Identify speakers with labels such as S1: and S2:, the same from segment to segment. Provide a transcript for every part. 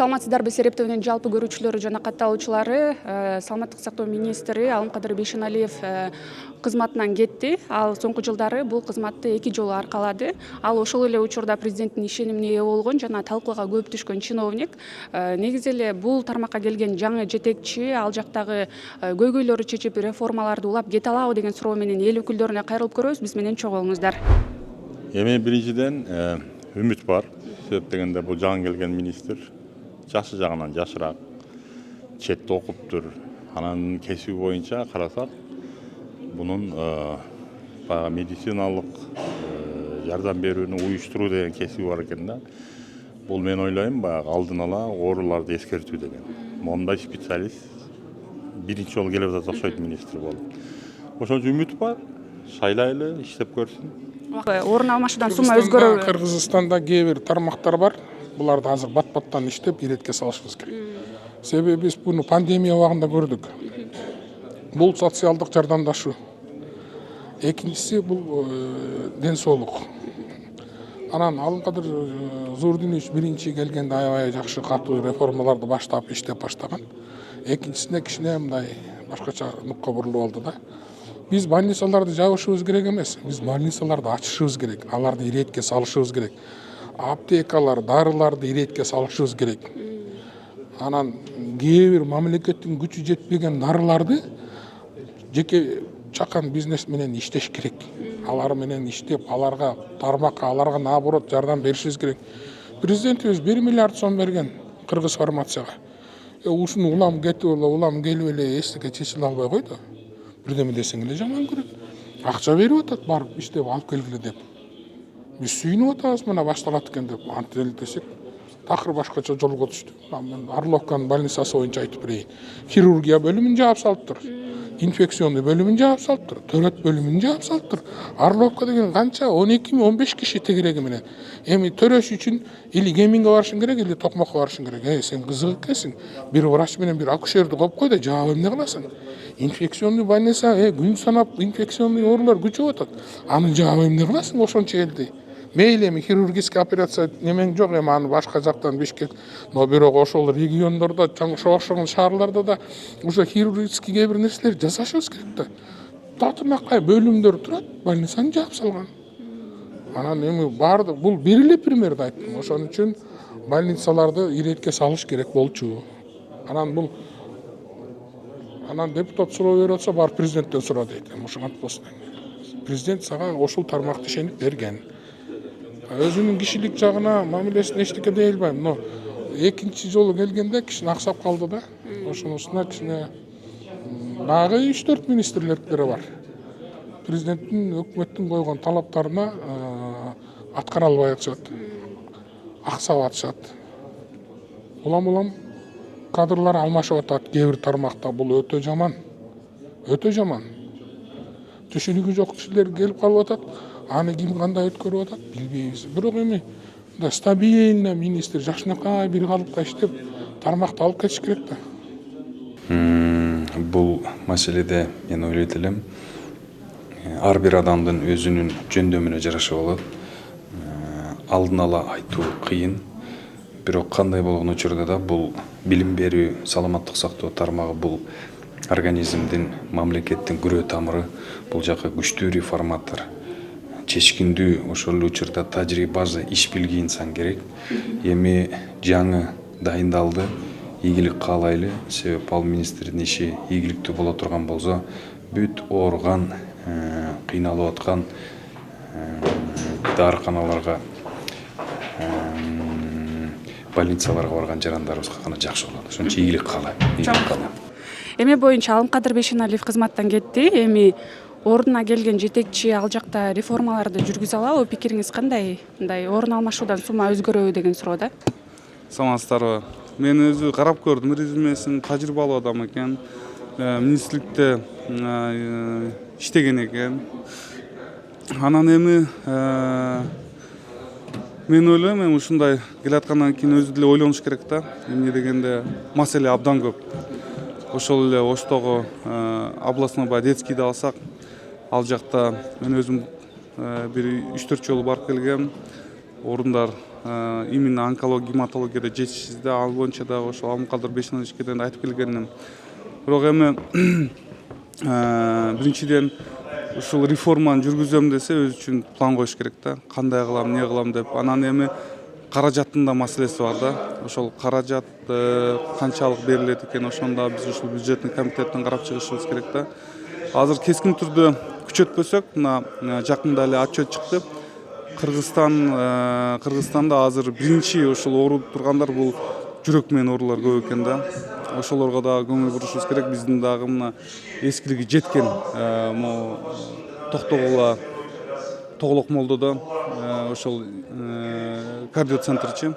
S1: Саламатсыздарбы, Серептовдун жалпы көрүүчүлөрү жана катталуучулары. Саламаттык сактоо министри Алымкадыр Бейшеналиев кызматынан кетти. Ал соңку жылдары бул кызматты 2 жолу аркалады. Ал ошол эле учурда президенттин ишенимине ээ болгон жана талкууга көп түшкөн чиновник. Негизи эле бул тармакка келген жаңы жетекчи ал жактагы көйгөйлөрү чечип, реформаларды улап кете алабы деген суроо менен эл өкүлдөрүнө кайрылып көрөбүз. Биз менен чогуу болуңуздар.
S2: Эми биринчиден үмүт бар. Себеп дегенде бул жаңы келген министр жашы жагынан жашыраак, четте окуптур. Анан кесиби боюнча карасак, бунун баягы медициналык жардам берүүнү уюштуруу деген кесиби бар экен да. Бул мен ойлойм баягы алдын ала ооруларды эскертүү деген. Мондай специалист биринчи жолу келип атат окшойт министр болуп. Ошон үчүн үмүт бар. Шайлайлы, иштеп көрсүн.
S1: Орун алмашуудан сумма өзгөрөбү?
S3: Кыргызстанда кээ бир тармактар бар. Буларды азыр бат-баттан иштеп иретке салышыбыз керек. Себеби биз буну пандемия убагында көрдүк. Бул социалдык жардамдашуу. Экинчиси бул ден соолук. Анан Алымкадыр Зурдинович биринчи келгенде аябай жакшы катуу реформаларды баштап иштеп баштаган. Экинчисинде кичине мындай башкача нукка бурулуп алды да. Биз больницаларды жабышыбыз керек эмес. Биз больницаларды ачышыбыз керек. Аларды иретке салышыбыз керек. Аптекалар, дарыларды иретке салышыбыз керек. Анан кээ бир мамлекеттин күчү жетпеген дарыларды жеке чакан бизнес менен иштеш керек. Алар менен иштеп, аларга тармакка, аларга наоборот жардам беришибиз керек. Президентибиз 1 миллиард сом берген кыргыз фармацияга. Ушуну улам кетип эле, улам келип эле эстике чечиле албай койду. Бирдеме десең эле жаман көрөт. Акча берип атат, барып иштеп алып келгиле деп. Биз сүйүнүп атабыз, мына башталат экен деп антеле десек, такыр башкача жолго түштү. Мен Орловканын больницасы боюнча айтып берейин. Хирургия бөлүмүн жаап салыптыр. Инфекционный бөлүмүн жаап салыптыр. Төрөт бөлүмүн жаап салыптыр. Орловка деген канча 12-15 киши тегереги менен. Эми төрөш үчүн или Геминге барышың керек, или Токмокко барышың керек. Сен кызык экенсиң. Бир врач менен бир акушерди коюп кой да, жаап эмне кыласың? Инфекционный больница, күн санап инфекционный оорулар күчөп атат. Аны жаап эмне кыласың ошончо элди? Мейли эми хирургический операция немең жок, эми аны башка жактан Бишкек, но бирок ошол региондордо, чоң шаарларда да уже хирургический кээ бир нерселер жасашыбыз керек да. Татынакай бөлүмдөр турат, больницаны жаап салган. Анан эми баардык бул бир эле примерди айттым. Ошон үчүн больницаларды иретке салыш керек болчу. Анан депутат суроо берип атса, бар президенттен сура дейт. Ошоңа болсун. Президент сага ошол тармакты ишенип берген. Өзүнүн кишилик жагына мамилесин эчтеке дей албайм, но экинчи жолу келгенде кичине аксап калды да. Ошонусуна кичине дагы 3-4 министрликтер бар. Президенттин, өкмөттүн койгон талаптарына аткара албай атышат. Аксап атышат. Улам кадрлар алмашып атат кээ бир тармакта. Бул өтө жаман. Өтө жаман. Түшүнүгү жок кишилер келип калып атат. Аны ким кандай өткөрүп атат билбейбиз. Бирок эми стабильно министр жакшынакай бир калыпта иштеп тармакты алып кетиш керек да.
S4: Бул маселеде мен ойлойт элем, ар бир адамдын өзүнүн жөндөмүнө жараша болот. Алдын ала айтуу кыйын. Бирок кандай болгон учурда да бул билим берүү, саламаттык сактоо тармагы бул организмдин, мамлекеттин күрөө тамыры, бул жака күчтүү реформатор. Чечкиндүү ошол эле учурда тажрыйбасы, иш билги инсан керек. Эми жаңы дайындалды, ийгилик каалайлы. Себеп ал министрдин иши ийгиликтүү боло турган болсо, бүт ооруган, кыйналып аткан дарыканаларга, больницаларга барган жарандарыбызга гана жакшы болот. Ошон үчүн ийгилик каалайм.
S1: Эме боюнча Алымкадыр Бейшеналиев кызматтан кетти. Эми ордуна келген жетекчи ал жакта реформаларды жүргүзө алабы? Пикириңиз кандай? Мындай орун алмашуудан сумма өзгөрөбү деген суроо да.
S5: Саламатсыздарбы. Мен өзү карап көрдүм резюмесин, тажрыйбалуу адам экен. Министрликте иштеген экен. Анан эми мен ойлойм, эми ушундай келаткандан кийин өзү деле ойлонуш керек да. Эмне дегенде маселе абдан көп. Ошол эле Оштогу областной детскийди алсак, ал жакта мен өзүм бир 3-4 жолу барып келгем. Орундар именно онкология, гематологияда жетишсизде, ал боюнча дагы ошол Алымкадыр Бейшеналиевич керден айтып келгеним. Бирок эми биринчиден ушул реформаны жүргүзөм десе өз үчүн план коюш керек да. Кандай кылам, эмне кылам деп. Анан эми каражаттын да маселеси бар да. Ошол каражат канчалык берилет экен, ошону да биз ушул бюджетный комитеттен карап чыгышыбыз керек да. Азыр кескин түрдө күчөтпөсөк, мына жакында эле отчет чыкты. Кыргызстанда азыр биринчи ошол ооруп тургандар бул жүрөк менен оорулар көп экен да. Ошолорго да көңүл бурушубуз керек. Биздин дагы мына эскилиги жеткен могу Тоголок молдодо ошол кардиоцентрчи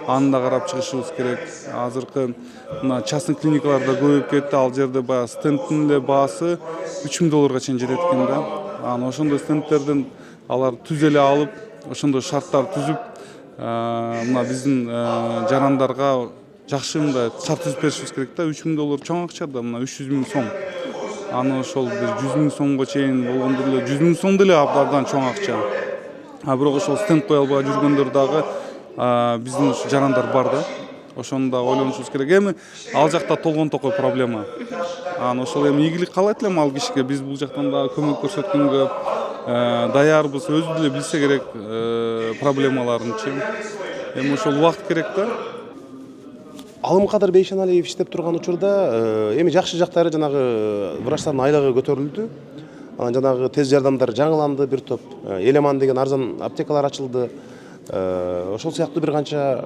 S5: аны да карап чыгышыбыз керек. Азыркы мына частный клиникаларда көбөйүп кетти. Ал жерде баягы стендтин эле баасы $3000 чейин жетет экен да. Анан ошондой стендтерден алар түз эле алып, ошондой шарттар түзүп, мына биздин жарандарга жакшы мындай шарт түзүп беришибиз керек да. $3000 чоң акча да, мына 300 000 сом. Аны ошол бир 100 000 сомго чейин болгондо эле 100 000 сом деле абдан чоң акча. Бирок ошол стенд кое албай жүргөндөр дагы биздин жарандар бар да. Ошону да ойлонушубуз керек. Эми ал жакта толгон токой проблема. Анан ошол эми ийгилик каалайт элем ал кишиге. Биз бул жактан да көмөк көрсөткөнгө даярбыз. Өзү деле билсе керек проблемаларынчы. Эми ошол убакыт керек да.
S6: Алымкадыр Бейшеналиев иштеп турган учурда эми жакшы жактары жанагы врачтардын айлыгы көтөрүлдү. Анан жанагы тез жардамдар жаңыланды, бир топ Элеман деген арзан аптекалар ачылды. Ошол сыяктуу бир канча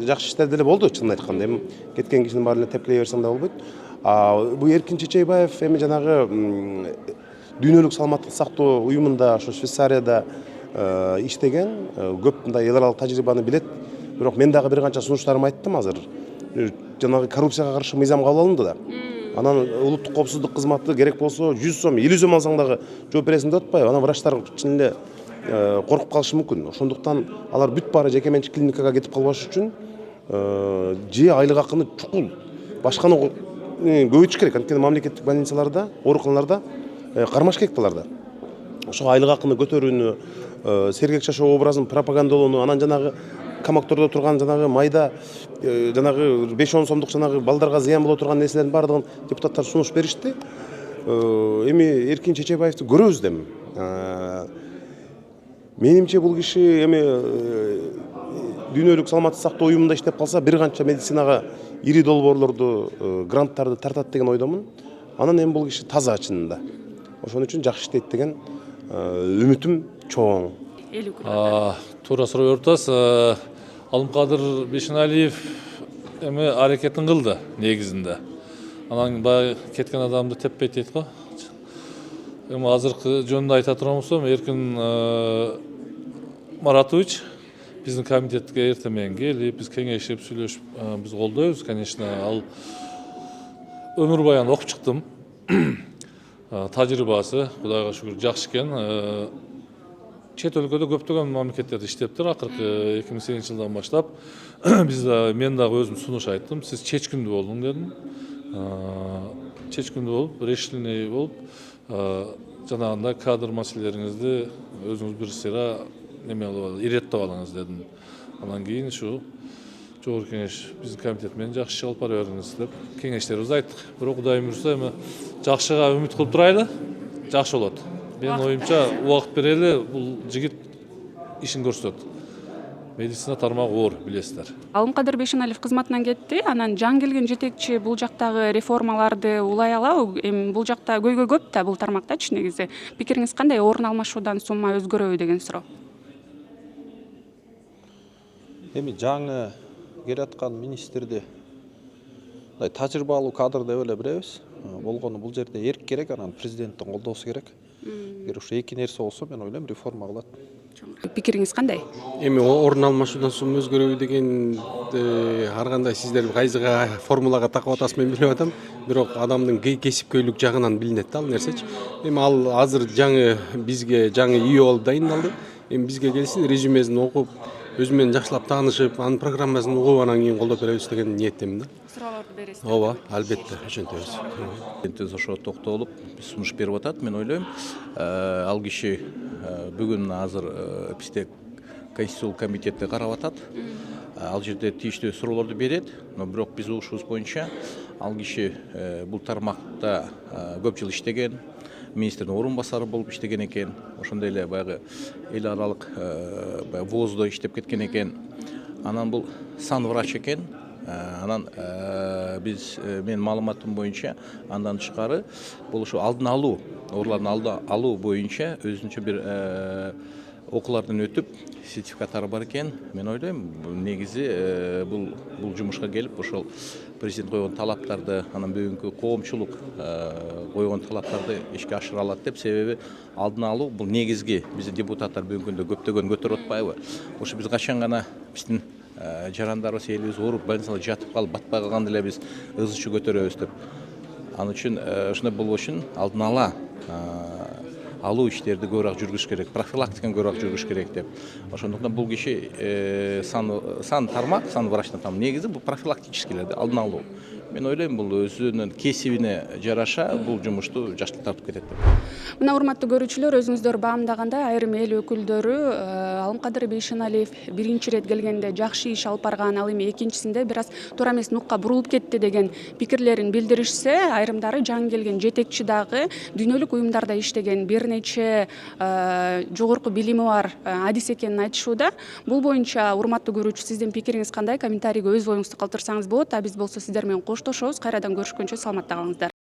S6: жакшы иштер деле болду, чынын айтканда. Эми кеткен кишинин баарын эле тепкилей берсең да болбойт. Бул Эркин Чечейбаев эми жанагы дүйнөлүк саламаттык сактоо уюмунда, ошо Швейцарияда иштеген, көп мындай эл аралык тажрыйбаны билет. Бирок мен дагы бир канча сунуштарымды айттым азыр. Жанагы коррупцияга каршы мыйзам кабыл алынды да. Анан улуттук коопсуздук кызматы керек болсо 100 сом, 50 сом алсаң дагы жооп бересиң деп атпайбы. Анан врачтар чын эле коркуп калышы мүмкүн. Ошондуктан алар бүт баары жеке менчик клиникага кетип калбаш үчүн же айлык акыны чукул башканы көбөйтүш керек. Анткени мамлекеттик больницаларда, ооруканаларда кармаш керек буларда. Ошо айлык акыны көтөрүүнү, сергек жашоо образын пропагандалоону, анан жанагы камактордо турган жанагы майда жанагы 5-10 сомдук жанагы балдарга зыян боло турган нерселердин баардыгын депутаттар сунуш беришти. Эми Эркин Чечейбаевди көрөбүз дем. Менимче бул киши эми дүйнөлүк саламаттык сактоо уюмунда иштеп калса бир канча медицинага ири долбоорлорду, гранттарды тартат деген ойдомун. Анан эми бул киши таза чынында. Ошон үчүн жакшы иштейт деген үмүтүм чоң.
S7: Туура суроо бериптиз. Алымкадыр Бейшеналиев эми аракетин кылды негизинде. Анан баягы кеткен адамды теппейт дейт го. Эми азыркы жөнүндө айта турган болсом, Эркин Маратович биздин комитетке эртең менен келип, биз кеңешип, сүйлөшүп, биз колдойбуз, конечно. Ал өмүр баян окуп чыктым. Тажрыйбасы, Кудайга шүгүр, жакшы экен. Чет өлкөдө көптөгөн мамлекеттерде иштептир. Акыркы 2008 жылдан баштап мен дагы өзүм сунуш айттым. Сиз чечкиндүү болуң дедим. Чечкиндүү болуп, решительный болуп, жанагындай кадр маселелериңизди өзүңүз бир сыйра неме кылып иреттеп алыңыз дедим. Анан кийин ушу жогорку кеңеш биздин комитет менен жакшы иш алып бара бериңиз деп кеңештерибизди айттык. Бирок Кудайым буйрса эми жакшыга үмүт кылып турайлы, жакшы болот. Менин оюмча убакыт берели, бул жигит ишин көрсөтөт. Медицина тармагы оор, билесиздер.
S1: Алымкадыр Бейшеналиев кызматынан кетти. Анан жаңы келген жетекчи бул жактагы реформаларды улай алабы? Эми бул жакта көйгөй көп да бул тармактачы негизи. Пикириңиз кандай? Орун алмашуудан сумма өзгөрөбү деген суроо.
S8: Эми жаңы келаткан министрди мындай тажрыйбалуу кадр деп эле билебиз. Болгону бул жерде эрк керек, анан президенттин колдоосу керек. Эгер ушу эки нерсе болсо, мен ойлойм реформа кылат.
S1: Пикириңиз кандай?
S9: Эми орун алмашуудан сумма өзгөрөбү деген ар кандай сиздер кайсыга формулага такып атасыз мен билбей атам. Бирок адамдын кесипкөйлүк жагынан билинет да ал нерсечи. Эми ал азыр жаңы бизге жаңы үй болуп дайындалды. Эми бизге келсин, резюмесин окуп, өзү менен жакшылап таанышып, анын программасын угуп, анан кийин колдоп беребиз деген ниеттемин да.
S1: Суроолорду бересиз.
S9: Ооба, албетте, ошентебиз.
S10: Тез ошо токтолуп сунуш берип атат, мен ойлойм. Ал киши бүгүн азыр бизде конституциялык комитетте карап атат. Ал жерде тийиштүү суроолорду берет, но бирок биз угушубуз боюнча ал киши бул тармакта көп жыл иштеген, министрдин орун басары болуп иштеген экен, ошондой эле баягы эл аралык ВОЗдо иштеп кеткен экен. Анан бул санврач экен. Анан биз менин маалыматым боюнча андан тышкары бул ушу алдын алуу, оорулардын алдын алуу боюнча өзүнчө бир окуулардан өтүп сертификаттары бар экен. Мен ойлойм, негизи бул жумушка келип ошол президент койгон талаптарды, анан бүгүнкү коомчулук койгон талаптарды ишке ашыра алат деп, себеби алдын алуу бул негизги биздин депутаттар бүгүнкү күндө көптөгөн көтөрүп атпайбы? Ошо биз качан гана биздин жарандарыбыз элибиз ооруп больницада жатып калып батпай калганда эле биз ыз чуу көтөрөбүз деп. Ал үчүн ошондой болбош үчүн алдын ала алуу иштерди көбүрөөк жүргүзүш керек, профилактиканы көбүрөөк жүргүзүш керек деп. Ошондуктан бул киши сан тармак, сан врачтын там негизи бул профилактический алдын алуу. Мен ойлойм, бул өзүнүн кесибине жараша бул жумушту жакшы тартып кетет деп.
S1: Мына урматтуу көрүүчүлөр, өзүңүздөр баамдагандай айрым эл өкүлдөрү Алымкадыр Бейшеналиев биринчи ирет келгенде жакшы иш алып барган, ал эми экинчисинде бир аз туура эмес нукка бурулуп кетти деген пикирлерин билдиришсе, айрымдары жаңы келген жетекчи дагы дүйнөлүк уюмдарда иштеген, бир нече жогорку билими бар адис экенин айтышууда. Бул боюнча урматтуу көрүүчү, сиздин пикириңиз кандай? Комментарийге өз оюңузду калтырсаңыз болот. А биз болсо сиздер менен коштошобуз. Кайрадан көрүшкөнчө саламатта калыңыздар.